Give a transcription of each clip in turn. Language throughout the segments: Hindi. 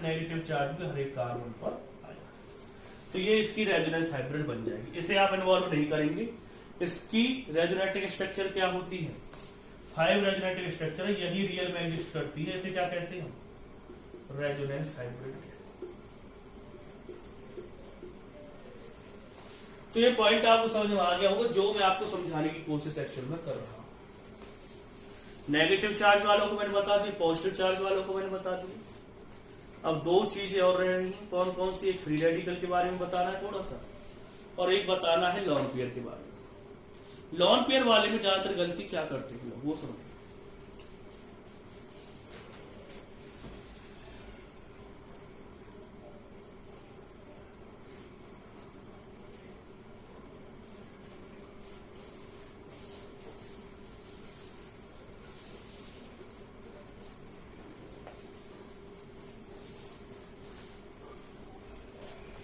नेगेटिव चार्ज भी हर एक कार्बन पर आएगा। तो ये इसकी रेजोनेंस हाइब्रिड बन जाएगी। इसे आप इन्वॉल्व नहीं करेंगे। इसकी रेजोनेटिक स्ट्रक्चर क्या होती है? 5 रेजोनेटिक स्ट्रक्चर है, यही रियल में एग्जिस्ट करती है। इसे क्या कहते हैं? Resonance hybrid. तो ये पॉइंट आपको समझ में आ गया होगा जो मैं आपको समझाने की कोशिश एक्चुअल में कर रहा हूं। नेगेटिव चार्ज वालों को मैंने बता दी, पॉजिटिव चार्ज वालों को मैंने बता दी। अब 2 चीजें और रह रही हैं। कौन कौन सी? एक फ्री रेडिकल के बारे में बताना है थोड़ा सा, और एक बताना है लॉन पेयर के बारे में। लॉन पेयर वाले में ज्यादातर गलती क्या करते हैं लोग, वो समझो।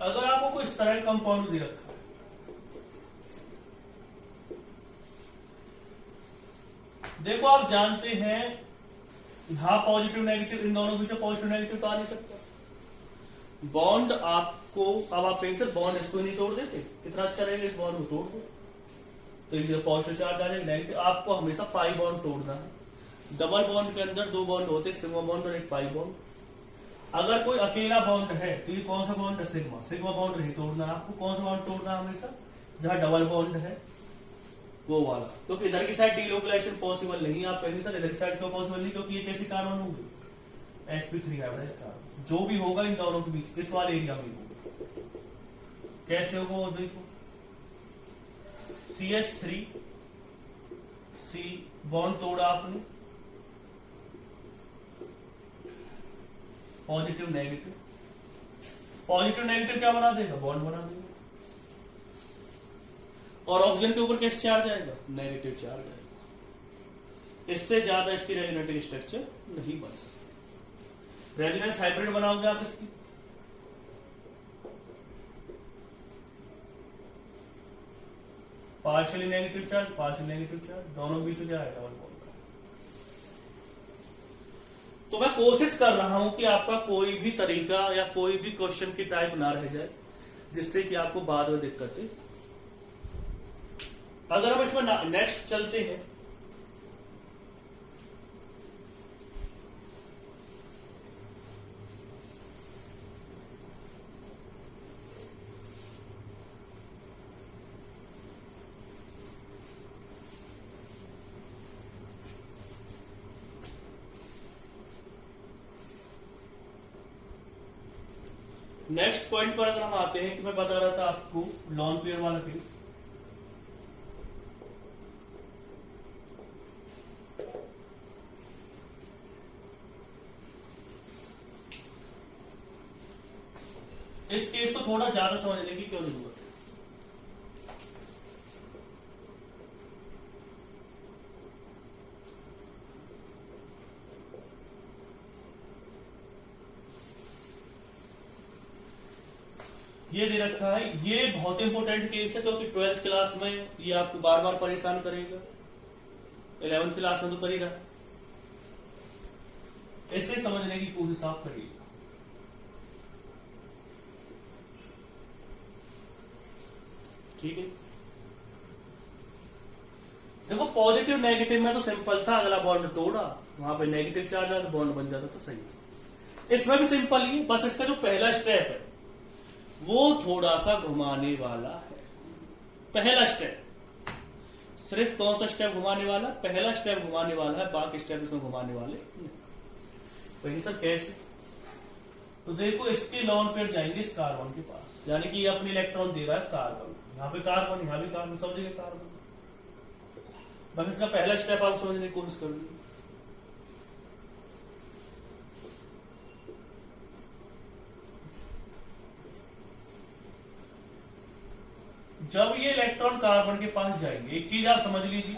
अगर आपको कोई इस तरह का कंपाउंड दे रखा है, देखो आप जानते हैं यहां पॉजिटिव नेगेटिव, इन दोनों के बीच पॉजिटिव नेगेटिव तो आ नहीं सकता। बॉन्ड आपको, अब आप पेंसिल बॉन्ड इसको नहीं तोड़ देते, कितना अच्छा रहेगा इस बॉन्ड को तोड़ दो तो इसे पॉजिटिव चार्ज आ जाएगा। नेगेटिव आपको हमेशा पाई बॉन्ड तोड़ना है। डबल बॉन्ड के अंदर 2 बॉन्ड होते हैं, सिग्मा बॉन्ड और एक पाई बॉन्ड। अगर कोई अकेला बॉन्ड है तो ये कौन सा बॉन्ड है? सिग्मा। सिग्मा बॉन्ड नहीं तोड़ना आपको। कौन सा बॉन्ड तोड़ना है? हमेशा जहां डबल बॉन्ड है वो वाला। क्योंकि इधर की साइड डीलोकलाइजेशन पॉसिबल नहीं। आप कहेंगे सर इधर की साइड क्यों पॉसिबल नहीं? क्योंकि ये कैसी कार्बन होगी? sp3 hybridise carbon. जो भी होगा इन दोनों के बीच इस वाले एरिया में होगा। कैसे होगा वो देखो। CH3 C बॉन्ड तोड़ा आपने, पॉजिटिव नेगेटिव। पॉजिटिव नेगेटिव क्या बना देगा? बॉन्ड बना देगा। और ऑक्सीजन के ऊपर कैसे चार्ज आएगा? नेगेटिव चार्ज आएगा। इससे ज्यादा इसकी रेजोनेटिक स्ट्रक्चर नहीं बन सकती। रेजोनेंस हाइब्रिड बनाओगे आप इसकी, partially negative charge, partial negative charge, दोनों के बीच क्या आएगा? Double bond. तो मैं कोशिश कर रहा हूं कि आपका कोई भी तरीका या कोई भी क्वेश्चन की टाइप ना रह जाए जिससे कि आपको बाद में दिक्कतें। अगर हम इसमें नेक्स्ट चलते हैं, नेक्स्ट पॉइंट पर अगर हम आते हैं कि मैं बता रहा था आपको लॉन पेयर वाला केस। इस केस को थोड़ा ज्यादा समझने की क्यों जरूरत है? ये दे रखा है, ये बहुत इंपॉर्टेंट केस है क्योंकि 12th क्लास में ये आपको बार बार परेशान करेगा। 11th क्लास में तो कर ही रहा। इसे समझने की कोशिश आप करिएगा। ठीक है, देखो पॉजिटिव नेगेटिव में तो सिंपल था, अगला बॉन्ड तोड़ा वहां पे नेगेटिव चार्ज आता बॉन्ड बन जाता तो सही है। इसमें भी सिंपल ही, बस इसका जो पहला स्टेप है वो थोड़ा सा घुमाने वाला है। पहला स्टेप सिर्फ कौन सा स्टेप घुमाने वाला? पहला स्टेप घुमाने वाला है, बाकी स्टेप इसमें घुमाने वाले नहीं। तो ये सर कैसे? तो देखो इसके लॉन पेयर जाएंगे इस कार्बन के पास, यानी कि ये अपने इलेक्ट्रॉन दे रहा है कार्बन, यहाँ पे कार्बन, यहाँ भी कार्बन, सब जगह कार्बन। बस इसका पहला स्टेप आप समझने की कोशिश कर लीजिए। जब ये इलेक्ट्रॉन कार्बन के पास जाएंगे, एक चीज आप समझ लीजिए,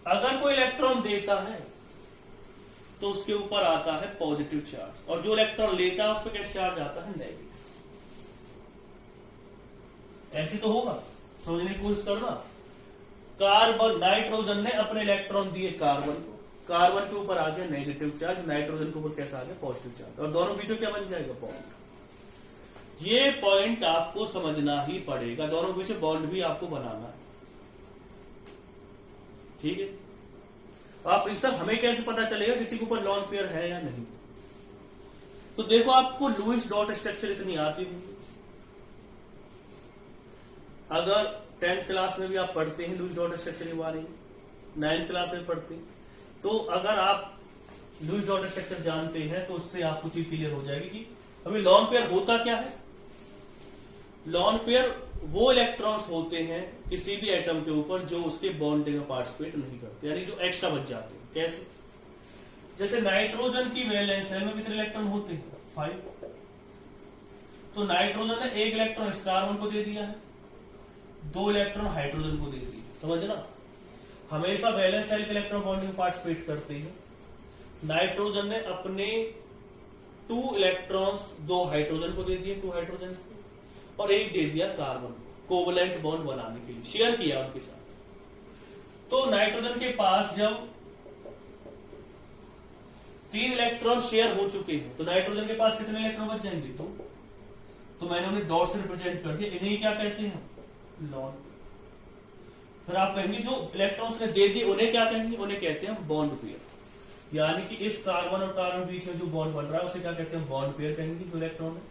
अगर कोई इलेक्ट्रॉन देता है तो उसके ऊपर आता है पॉजिटिव चार्ज, और जो इलेक्ट्रॉन लेता है उस पर कैसे चार्ज आता है? नेगेटिव। ऐसे तो होगा, समझने की कोशिश करना। कार्बन, नाइट्रोजन ने अपने इलेक्ट्रॉन दिए कार्बन को, कार्बन के ऊपर आ गया नेगेटिव चार्ज, नाइट्रोजन के ऊपर कैसा आ गया पॉजिटिव चार्ज, और दोनों बीचों क्या बन जाएगा बॉन्ड। ये पॉइंट आपको समझना ही पड़ेगा, दोनों बीच बॉन्ड भी आपको बनाना है, ठीक है। आप इन सब हमें कैसे पता चलेगा किसी के ऊपर लॉन पेयर है या नहीं। तो देखो आपको लुईस डॉट स्ट्रक्चर इतनी आती होगी, अगर 10th क्लास में भी आप पढ़ते हैं लुईस डॉट स्ट्रक्चर के बारे में, 9th क्लास में पढ़ते हैं, तो अगर आप लुईस डॉट स्ट्रक्चर जानते हैं तो उससे आपको चीज क्लियर हो जाएगी कि अभी लॉन पेयर होता क्या है। लॉन पेयर वो इलेक्ट्रॉन्स होते हैं किसी भी एटम के ऊपर जो उसके बॉन्डिंग में पार्टिसिपेट नहीं करते, यानी जो एक्स्ट्रा बच जाते हैं। कैसे? जैसे नाइट्रोजन की वैलेंस है में कितने इलेक्ट्रॉन होते हैं? 5। तो नाइट्रोजन ने एक इलेक्ट्रॉन इस कार्बन को दे दिया है, 2 इलेक्ट्रॉन हाइड्रोजन को दे दिए, समझना। हमेशा वैलेंस शेल के इलेक्ट्रॉन बॉन्डिंग में पार्टिसिपेट करते हैं। नाइट्रोजन ने अपने 2 इलेक्ट्रॉन्स 2 हाइड्रोजन को दे दिए, 2 हाइड्रोजन को, और एक दे दिया कार्बन, कोवलेंट बॉन्ड बनाने के लिए शेयर किया उनके साथ। तो नाइट्रोजन के पास जब 3 इलेक्ट्रॉन शेयर हो चुके हैं तो नाइट्रोजन के पास कितने इलेक्ट्रॉन बच जाएंगे? तो मैंने उन्हें डॉट से रिप्रेजेंट कर दिया, इन्हें क्या कहते हैं? लॉन। फिर आप कहेंगे जो इलेक्ट्रॉन्स ने दे दिए उन्हें क्या कहेंगे? उन्हें कहते हैं बॉन्ड पेयर, यानी कि इस कार्बन और कार्बन बीच में जो बॉन्ड बन रहा है उसे क्या कहते हैं? बॉन्ड पेयर कहेंगे जो इलेक्ट्रॉन है।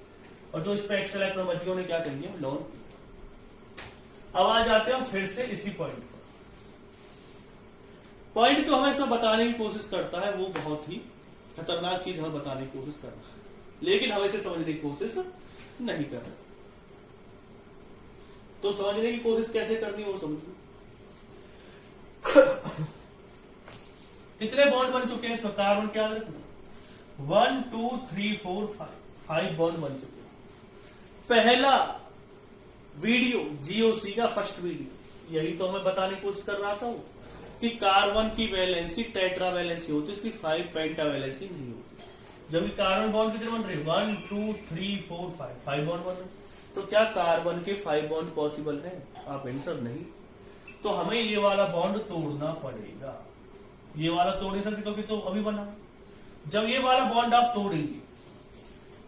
और जो इस पे एक्स्ट्रा इलेक्ट्रॉन बच गए उन्हें क्या कहेंगे? लॉन। अब आ जाते हैं फिर से इसी पॉइंट पर। पॉइंट जो हमें इसमें बताने की कोशिश करता है वो बहुत ही खतरनाक चीज हमें बताने की कोशिश कर रहा है, लेकिन हम इसे समझने की कोशिश नहीं कर रहे। तो समझने की कोशिश कैसे करनी है वो समझिए। कितने बॉन्ड बन चुके हैं इसमें? कार्बन क्या रखना? 1 2 3 4 5 बॉन्ड बन चुके हैं। पहला वीडियो जीओसी का फर्स्ट वीडियो यही तो हमें बताने की कोशिश कर रहा था कि कार्बन की वैलेंसी टेट्रा वैलेंसी होती है, इसकी 5 पेंटा वैलेंसी नहीं होती। जब कार्बन बॉन्ड कितने बन रहे? 1 2 3 4 5 बॉन्ड बन रहे। तो क्या कार्बन के 5 बॉन्ड पॉसिबल है? आप आंसर नहीं। तो हमें ये वाला बॉन्ड तोड़ना पड़ेगा। ये वाला तोड़ नहीं सकते क्योंकि तो अभी बना। जब ये वाला बॉन्ड आप तोड़ेंगे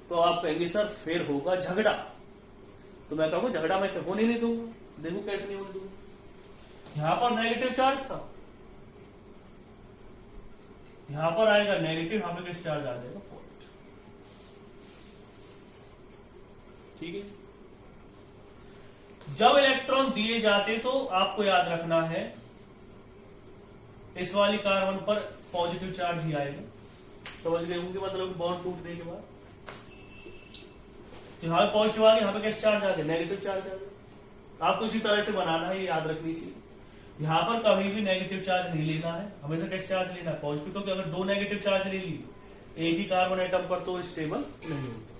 तो आप कहेंगे सर फिर होगा झगड़ा। तो मैं कहूंगा झगड़ा मैं होने नहीं दूंगा। देखो कैसे नहीं होने दूंगा। यहां पर नेगेटिव चार्ज था, यहां पर आएगा नेगेटिव, यहां पर किस चार्ज आ जाएगा? पॉजिटिव। ठीक है। जब इलेक्ट्रॉन दिए जाते तो आपको याद रखना है इस वाली कार्बन पर पॉजिटिव चार्ज ही आएगा। समझ गए होंगे मतलब बॉन्ड टूटने के बाद। तो यहां पे पॉजिटिव आ गया, यहां पे कैसे चार्ज आ गया? नेगेटिव चार्ज आ गया। आपको इसी तरह से बनाना है, ये याद रखनी चाहिए। यहां पर कभी भी नेगेटिव चार्ज नहीं लेना है, हमेशा कैसे चार्ज लेना है? पॉजिटिव। क्योंकि अगर 2 नेगेटिव चार्ज ले ली एक ही कार्बन एटम पर तो स्टेबल नहीं होगी।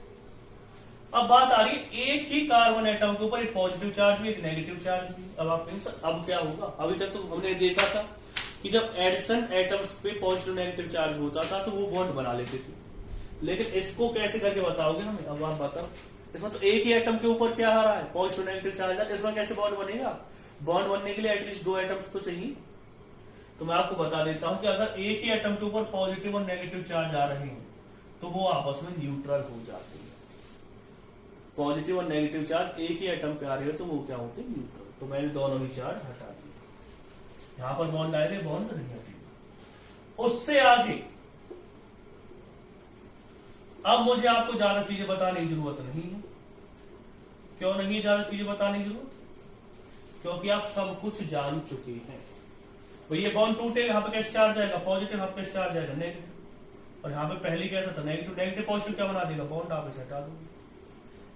अब बात आ रही है एक ही कार्बन एटम के ऊपर एक पॉजिटिव चार्ज भी एक नेगेटिव चार्ज भी। अब क्या होगा? अभी तक तो हमने देखा था कि जब एडिशन एटम्स पे पॉजिटिव नेगेटिव चार्ज होता था तो वो बॉन्ड बना लेते थे, लेकिन इसको कैसे करके बताओगे हमें? अब आप बताओ। इसमें तो एक ही एटम के ऊपर क्या आ रहा है? पॉजिटिव नेगेटिव चार्ज है। इसमें कैसे बॉन्ड बनेगा? बॉन्ड बनने के लिए एटलीस्ट 2 एटम्स तो चाहिए। तो मैं आपको बता देता हूं कि अगर एक ही एटम के ऊपर पॉजिटिव और नेगेटिव चार्ज आ रहे हैं तो वो आपस में न्यूट्रल हो जाते हैं। पॉजिटिव और नेगेटिव चार्ज एक ही एटम पे आ रहे हो तो वो क्या होते हैं? न्यूट्रल। तो मैंने दोनों ही चार्ज हटा दिए। यहां पर बॉन्ड आए थे, बॉन्ड नहीं हटेगा। उससे आगे अब मुझे आपको ज्यादा चीजें बताने की जरूरत नहीं है। क्यों नहीं है ज्यादा चीजें बताने की जरूरत? क्योंकि आप सब कुछ जान चुके हैं। तो ये बॉन्ड टूटेगा, यहां पे कैसे चार्ज आएगा? पॉजिटिव। यहां पे कैसे चार्ज आएगा? नेगेटिव। और यहां पे पहले कैसा था? नेगेटिव। नेगेटिव पॉजिटिव क्या बना देगा? बॉन्ड। आप इसे हटा दोगे,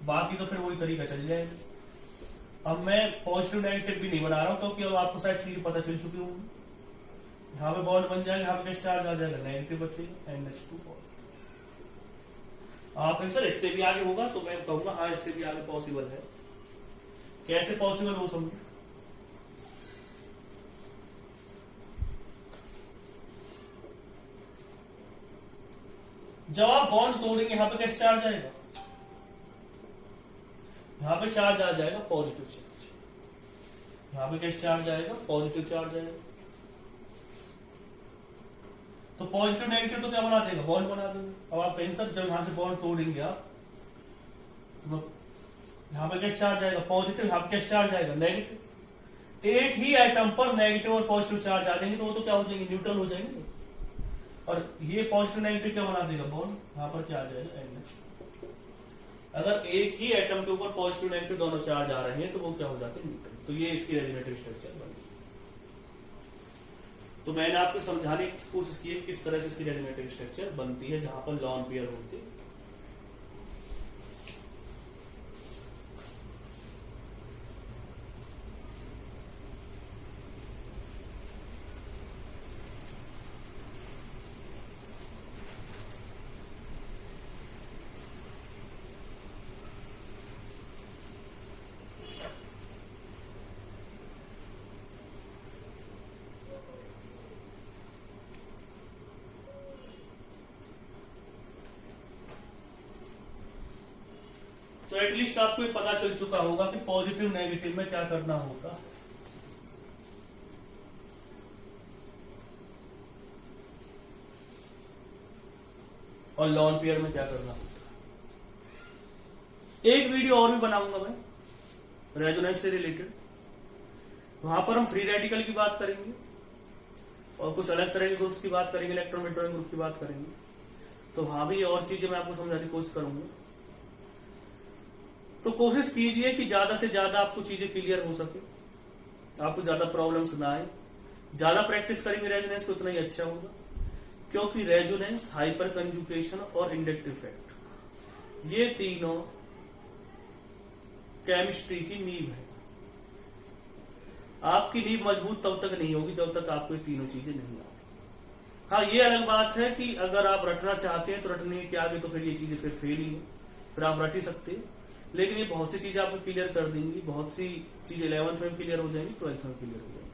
बाकी तो फिर वही तरीका चल जाएगा। अब मैं पॉजिटिव नेगेटिव भी नहीं बना रहा हूं क्योंकि अब आपको शायद चीजें पता चल चुकी होंगी। यहां पे बॉन्ड बन जाएगा, यहां पे कैसे चार्ज आ जाएगा? नेगेटिव बचेगा, NH2। आप सर इससे भी आगे होगा तो मैं कहूंगा हाँ इससे भी आगे पॉसिबल है। कैसे पॉसिबल वो समझो। जब आप बॉन्ड तोड़ेंगे यहां पे कैसे चार्ज आएगा? यहां पे चार्ज आ जाएगा पॉजिटिव चार्ज। यहां पे कैसे चार्ज आएगा? पॉजिटिव चार्ज आएगा। तो पॉजिटिव नेगेटिव तो क्या बना देगा, बॉन्ड बना देगा। अब आप पेंसर जब यहां से बॉन्ड तोड़ेंगे आप, तो यहां पे क्या चार्ज आएगा, पॉजिटिव, यहां पे क्या चार्ज आएगा, नेगेटिव। एक ही आइटम पर नेगेटिव और पॉजिटिव चार्ज आ जाएंगे तो वो तो क्या हो जाएंगे, न्यूट्रल हो जाएंगे। और ये पॉजिटिव नेगेटिव क्या बना देगा, बॉन्ड, यहां पर क्या आ जाएगा, NH। अगर एक ही एटम के ऊपर पॉजिटिव नेगेटिव दोनों चार्ज आ रहे हैं तो वो क्या हो जाते हैं, न्यूट्रल। तो ये इसकी रेजोनेटिव स्ट्रक्चर बनी। तो मैंने आपको समझाने की कोशिश की है किस तरह से इसकी रेजोनेटिव स्ट्रक्चर बनती है जहां पर लॉन पेयर होते हैं। तो एटलीस्ट आपको ये पता चल चुका होगा कि पॉजिटिव नेगेटिव में क्या करना होगा। और लॉन पेयर में क्या करना होगा। एक वीडियो और भी बनाऊंगा मैं रेजोनेंस से रिलेटेड, वहां पर हम फ्री रेडिकल की बात करेंगे और कुछ अलग तरह के ग्रुप्स की बात करेंगे, इलेक्ट्रॉन विड्रॉइंग ग्रुप की बात करेंगे। तो वहां भी और चीजें मैं आपको समझाने की कोशिश करूंगा। तो कोशिश कीजिए कि ज्यादा से ज्यादा आपको चीजें क्लियर हो सके, आपको ज्यादा प्रॉब्लम्स ना आए। ज्यादा प्रैक्टिस करेंगे रेजोनेंस को उतना ही अच्छा होगा, क्योंकि रेजोनेंस, हाइपर कंजुगेशन और इंडक्टिव इफेक्ट ये तीनों केमिस्ट्री की नींव है। आपकी नींव मजबूत तब तक नहीं होगी जब तक आपको ये तीनों चीजें नहीं आती। हाँ, ये अलग बात है कि अगर आप रटना चाहते हैं तो रटने के आगे तो फिर ये चीजें फिर फेल ही है, फिर आप रट ही सकते हैं। लेकिन ये बहुत सी चीजें आपको क्लियर कर देंगी, बहुत सी चीजें 11th में क्लियर हो जाएंगी, 12th में क्लियर हो जाएंगी।